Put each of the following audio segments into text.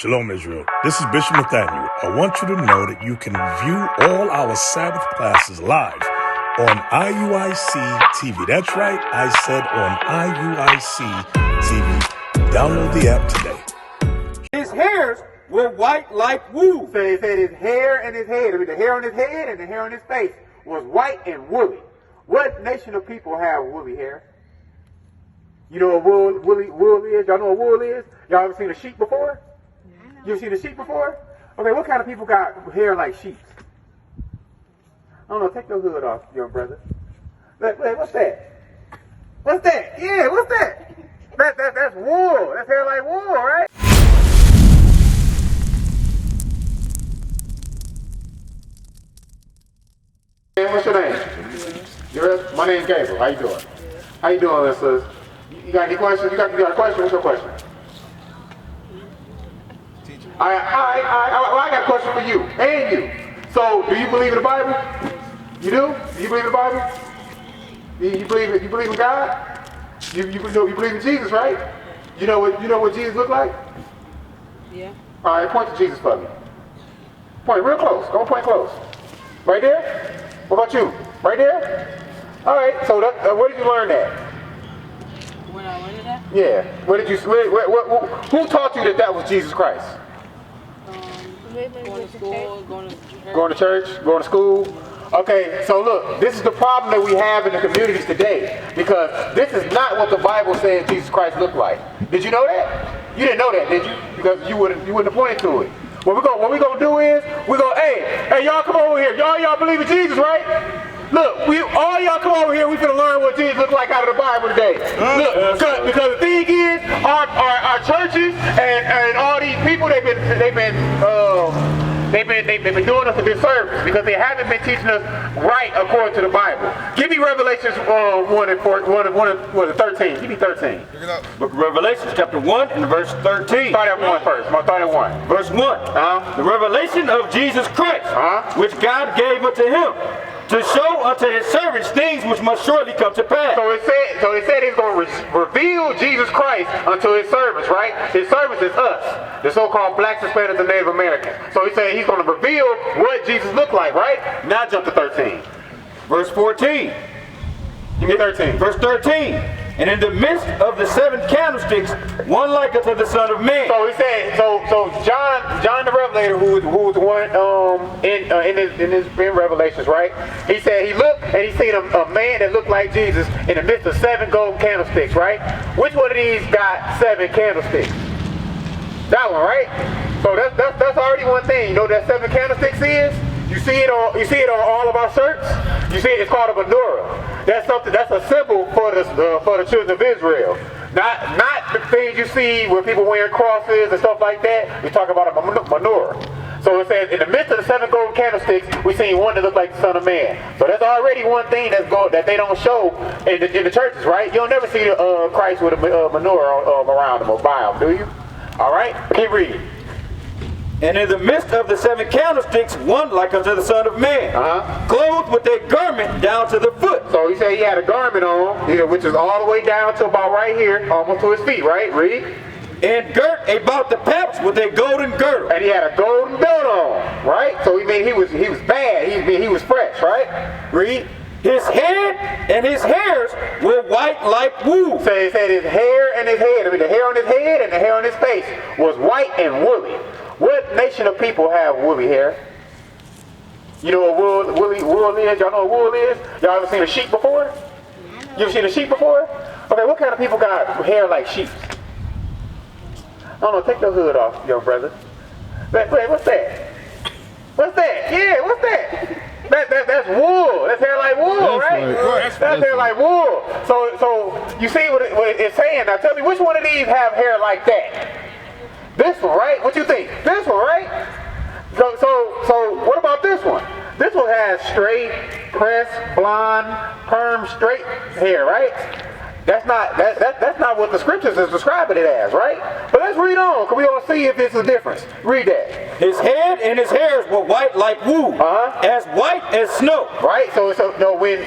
Shalom, Israel. This is Bishop Nathaniel. I want you to know that you can view all our Sabbath classes live on IUIC TV. That's right, I said on IUIC TV. Download the app today. His hairs were white like wool. So they said his hair and his head, I mean the hair on his head and the hair on his face was white and woolly. What nation of people have woolly hair? You know what wool is? Y'all know what wool is? Y'all ever seen a sheep before? You ever seen a sheep before? Okay, what kind of people got hair like sheep? I don't know, take your hood off, young brother. Wait, what's that? What's that? Yeah, what's that? That's wool. That's hair like wool, right? What's your name? My name's Gabriel. How you doing? How you doing, listeners? You got any questions? You got a question? What's your question? I got a question for you and you. So, do you believe in the Bible? You do? Do you believe in the Bible? You believe in God? You believe in Jesus, right? You know what Jesus looked like? Yeah. All right, point to Jesus for me. Point real close. Go point close. Right there? What about you? Right there? All right. So, where did you learn that? When I learned that? Yeah. Who taught you that was Jesus Christ? Going to school, Going to church, going to school. Okay, so look, this is the problem that we have in the communities today, because this is not what the Bible says Jesus Christ looked like. Did you know that? You didn't know that, did you? Because you wouldn't have pointed to it. What we're gonna do is hey, y'all come over here. Y'all believe in Jesus, right? Look, all y'all come over here. We finna learn what Jesus looked like out of the Bible today. Look, because the thing is, our churches and all these people they've been doing us a disservice because they haven't been teaching us right according to the Bible. Give me Revelations 13. Give me 13. Book of Revelation, chapter 1 and verse 13. Start at 1 first. Start at 1. Verse 1. The revelation of Jesus Christ, which God gave unto him, to show unto his servants things which must surely come to pass. So it said he's going to reveal Jesus Christ unto his servants, right? His servants is us, the so-called blacks, Hispanics, and Native Americans. So he said he's going to reveal what Jesus looked like, right? Now jump to 13. Verse 14. Give me 13. Verse 13. And in the midst of the 7 candlesticks, one like unto the Son of Man. So he said, so John the Revelator, who was the one in Revelations, right? He said he looked and he seen a man that looked like Jesus in the midst of 7 golden candlesticks, right? Which one of these got 7 candlesticks? That one, right? So that's already one thing. You know what that 7 candlesticks is? You see it on all of our shirts. You see it's called a menorah. That's a symbol for the children of Israel. Not the things you see where people wearing crosses and stuff like that. We talk about a menorah. So it says in the midst of the 7 golden candlesticks, we seen one that looked like the Son of Man. So that's already one thing that they don't show in the churches, right? You'll never see Christ with a menorah around him or by him, do you? All right, keep reading. And in the midst of the 7 candlesticks, one like unto the Son of Man, clothed with a garment down to the foot. So he said he had a garment on, which is all the way down to about right here, almost to his feet, right? Read. And girt about the paps with a golden girdle. And he had a golden belt on, right? So he was bad. He was fresh, right? Read. His head and his hairs were white like wool. So he said his hair and his head, I mean the hair on his head and the hair on his face was white and woolly. What nation of people have woolly hair? You know what wool is? Y'all know what wool is? Y'all ever seen a sheep before? You ever seen a sheep before? Okay, what kind of people got hair like sheep? I don't know, take the hood off, young brother. Wait, what's that? What's that? Yeah, what's that? That's wool. That's hair like wool, right? That's hair like wool. So you see what it's saying. Now tell me, which one of these have hair like that? This one, right? What you think? This one, right? So what about this one? This one has straight, pressed, blonde, perm, straight hair, right? That's not what the scriptures is describing it as, right? But let's read on, because we're going to see if it's a difference. Read that. His head and his hairs were white like wool, as white as snow. Right? So no, when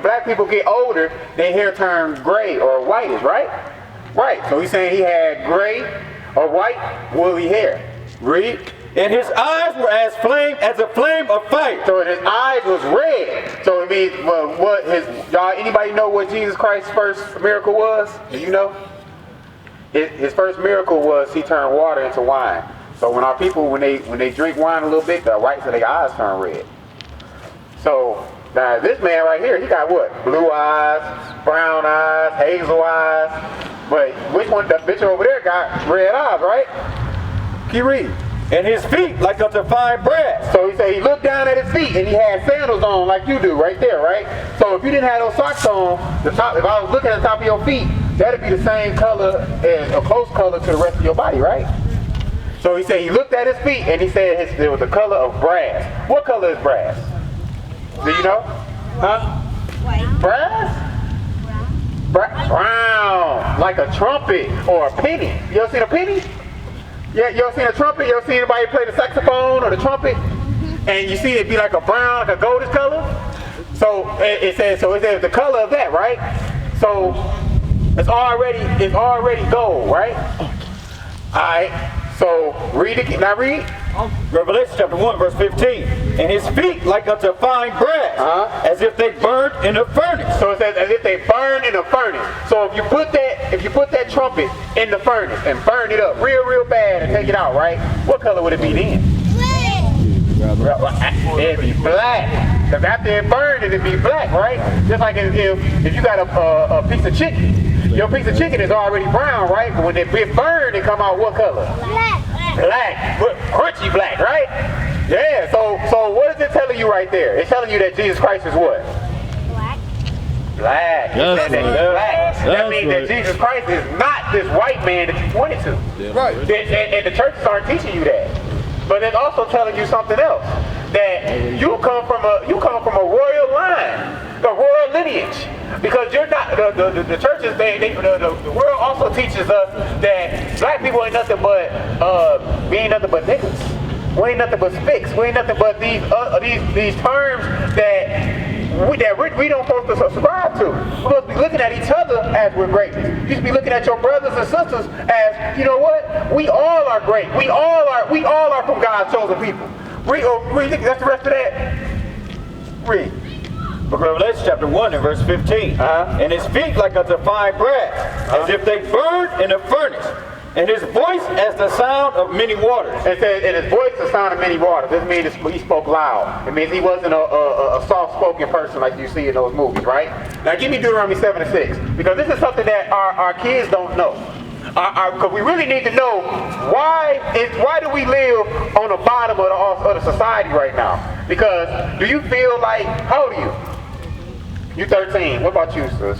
black people get older, their hair turns gray or whitish, right? Right. So he's saying he had gray of white woolly hair. Read. And his eyes were as a flame of fire. So his eyes was red. So it means, well, what y'all, anybody know what Jesus Christ's first miracle was? Do you know? His first miracle was he turned water into wine. So when our people, when they drink wine a little bit, the whites of their eyes turn red. So now this man right here, he got what? Blue eyes, brown eyes, hazel eyes. But which one? The bitch over there got red eyes, right? Keep reading. And his feet like unto fine brass. So he said he looked down at his feet and he had sandals on like you do right there, right? So if you didn't have those socks on, if I was looking at the top of your feet, that'd be the same color as a close color to the rest of your body, right? So he said he looked at his feet and he said it was the color of brass. What color is brass? Do you know? Huh? White. Brass? Brown. Like a trumpet or a penny. You ever seen a penny? Yeah, you ever seen a trumpet? You ever seen anybody play the saxophone or the trumpet? And you see it be like a brown, like a goldish color? So it says the color of that, right? So it's already gold, right? Alright. So read it. Now read. Revelation chapter 1, verse 15. And his feet like unto fine brass, as if they burned in a furnace. So it says as if they burned in a furnace. So if you put that trumpet in the furnace and burn it up real bad and take it out, right? What color would it be then? It'd be black. Because after it burned, it'd be black, right? Just like if you got a piece of chicken. Your piece of chicken is already brown, right? But when it burned, it come out what color? Black. Crunchy black, right? Yeah, so what is it telling you right there? It's telling you that Jesus Christ is what? Black. That's Black. That That's means right. that Jesus Christ is not this white man that you pointed to. Right. And the churches aren't teaching you that. But it's also telling you something else. That you come from a royal line, a royal lineage. Because you're not the churches. The world also teaches us that black people ain't nothing but we ain't nothing but niggas. We ain't nothing but spicks. We ain't nothing but these terms that we don't supposed to subscribe to. We're supposed to be looking at each other as we're great. You should be looking at your brothers and sisters as, you know what? We all are great. We all are from God's chosen people. Read. That's the rest of that. Read. Book of Revelation chapter 1 and verse 15. And his feet like unto fine brass, as if they burned in a furnace. And his voice as the sound of many waters. It says, and his voice the sound of many waters. This means he spoke loud. It means he wasn't a soft-spoken person like you see in those movies, right? Now give me Deuteronomy 7:6, because this is something that our kids don't know. Because we really need to know why do we live on the bottom of the society right now? Because do you feel like, how old are you? You 13. What about you, sis?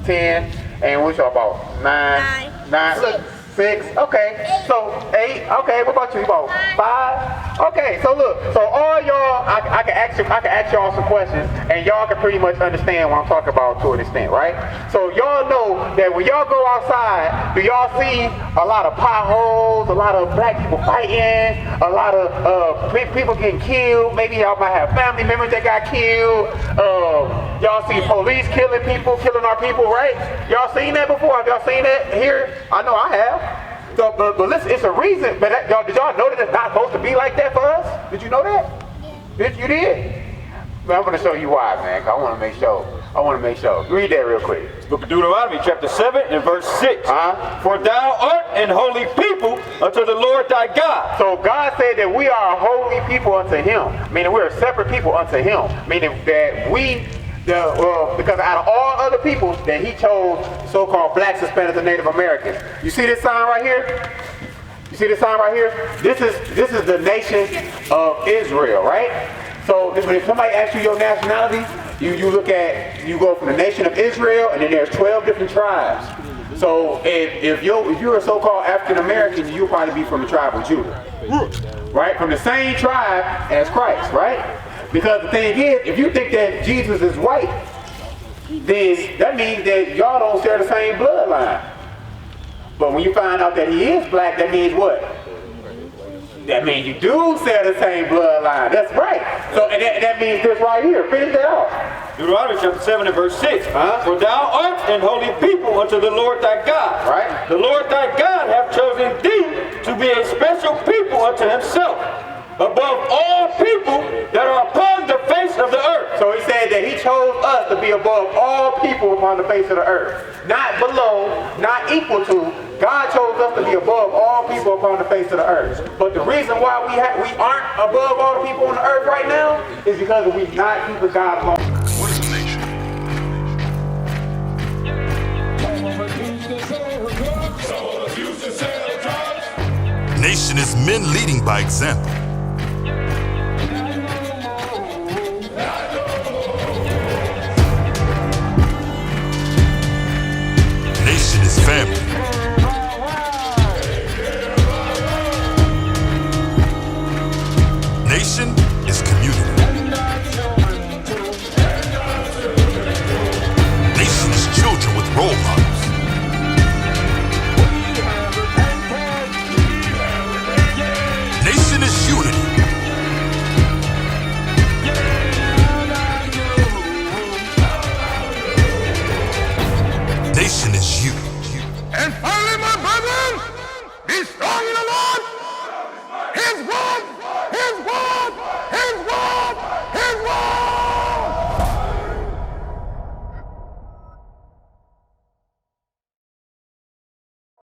10. And what y'all about? 9. Look, 6. Okay. So 8. Okay. What about you? You about 5? Okay. So look. So all y'all, I can ask y'all some questions, and y'all can pretty much understand what I'm talking about to an extent, right? So y'all know that when y'all go outside, do y'all see a lot of potholes, a lot of black people fighting, a lot of people getting killed? Maybe y'all might have family members that got killed. Y'all see police killing our people, right? Y'all seen that before? Have y'all seen that here? I know I have. So, but listen, it's a reason. But did y'all know that it's not supposed to be like that for us? Did you know that? You did? But I'm going to show you why, man. 'Cause I want to make sure. Read that real quick. Book of Deuteronomy chapter 7 and verse 6. For thou art an holy people unto the Lord thy God. So God said that we are a holy people unto him. Meaning we're a separate people unto him. Meaning that because out of all other people that he chose so-called blacks, Hispanics, and Native Americans. You see this sign right here? You see this sign right here? This is the nation of Israel, right? So if somebody asks you your nationality, you go from the nation of Israel, and then there's 12 different tribes. So if you're a so-called African American, you'll probably be from the tribe of Judah, right? From the same tribe as Christ, right? Because the thing is, if you think that Jesus is white, then that means that y'all don't share the same bloodline. But when you find out that he is black, that means what? That means you do share the same bloodline. That's right. So and that means this right here. Finish that off. Deuteronomy chapter 7 and verse 6. Huh? For thou art an holy people unto the Lord thy God. Right. The Lord thy God hath chosen thee to be a special people unto himself, above all people that are upon the face of the earth. So he said that he chose us to be above all people upon the face of the earth. Not below, not equal to. God chose us to be above all people upon the face of the earth. But the reason why we aren't above all the people on the earth right now is because we not keeping God's law. What is a nation? Nation is men leading by example. Nation is family. Nation is community. Nation is children with role models. Nation is unity. Nation is you.